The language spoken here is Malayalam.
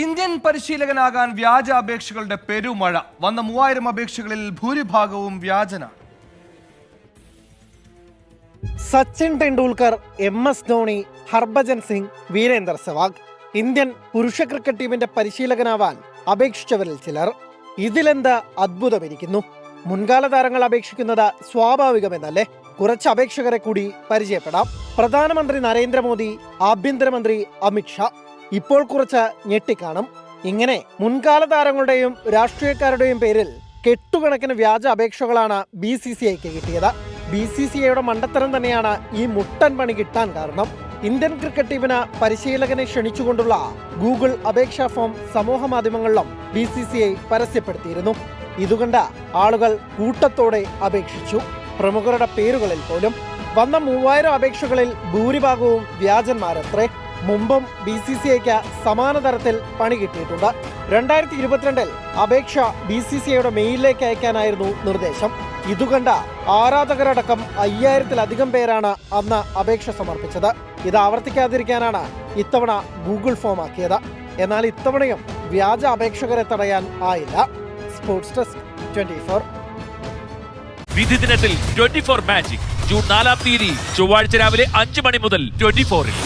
ഇന്ത്യൻ പരിശീലകനാകാൻ വ്യാജ അപേക്ഷകളുടെ പെരുമഴ. വന്ന 3000 അപേക്ഷകളിൽ ഭൂരിഭാഗവും വ്യാജനാണ്. സച്ചിൻ ടെണ്ടുൽക്കർ, MS ധോണി, ഹർഭജൻ സിംഗ്, വീരേന്ദർ സെവാഗ് ഇന്ത്യൻ പുരുഷ ക്രിക്കറ്റ് ടീമിന്റെ പരിശീലകനാവാൻ അപേക്ഷിച്ചവരിൽ ചിലർ. ഇതിലെന്ത് അത്ഭുതമിരിക്കുന്നു? മുൻകാല താരങ്ങൾ അപേക്ഷിക്കുന്നത് സ്വാഭാവികമെന്നല്ലേ? കുറച്ച് അപേക്ഷകരെ കൂടി പരിചയപ്പെടാം. പ്രധാനമന്ത്രി നരേന്ദ്രമോദി, ആഭ്യന്തരമന്ത്രി അമിത്ഷാ. ഇപ്പോൾ കുറച്ച് ഞെട്ടിക്കാണും. ഇങ്ങനെ മുൻകാല താരങ്ങളുടെയും രാഷ്ട്രീയക്കാരുടെയും പേരിൽ കെട്ടുകണക്കിന് വ്യാജ അപേക്ഷകളാണ് BCCIക്ക് കിട്ടിയത്. BCCIയുടെ മണ്ടത്തരം തന്നെയാണ് ഈ മുട്ടൻ പണി കിട്ടാൻ കാരണം. ഇന്ത്യൻ ക്രിക്കറ്റ് ടീമിന് പരിശീലകനെ ക്ഷണിച്ചുകൊണ്ടുള്ള ഗൂഗിൾ അപേക്ഷാ ഫോം സമൂഹ മാധ്യമങ്ങളിലും BCCI പരസ്യപ്പെടുത്തിയിരുന്നു. ഇതുകണ്ട ആളുകൾ കൂട്ടത്തോടെ അപേക്ഷിച്ചു, പ്രമുഖരുടെ പേരുകളിൽ പോലും. വന്ന 3000 അപേക്ഷകളിൽ ഭൂരിഭാഗവും വ്യാജന്മാരത്രേ. മുമ്പും BCCIക്ക് സമാന തരത്തിൽ പണി കിട്ടിയിട്ടുണ്ട്. 2022 അപേക്ഷ BCCIയുടെ മെയിലിലേക്ക് അയക്കാനായിരുന്നു നിർദ്ദേശം. ഇതുകണ്ട ആരാധകരടക്കം 5000-ലധികം പേരാണ് അന്ന് അപേക്ഷ സമർപ്പിച്ചത്. ഇത് ആവർത്തിക്കാതിരിക്കാനാണ് ഇത്തവണ ഗൂഗിൾ ഫോം ആക്കിയത്. എന്നാൽ ഇത്തവണയും വ്യാജ അപേക്ഷകരെ തടയാൻ ആയില്ല. Sports desk 24. വിധി ദിനത്തിൽ 24 മാജിക് ജൂൺ 4 ചൊവ്വാഴ്ച രാവിലെ 5 മണി മുതൽ 24-ൽ.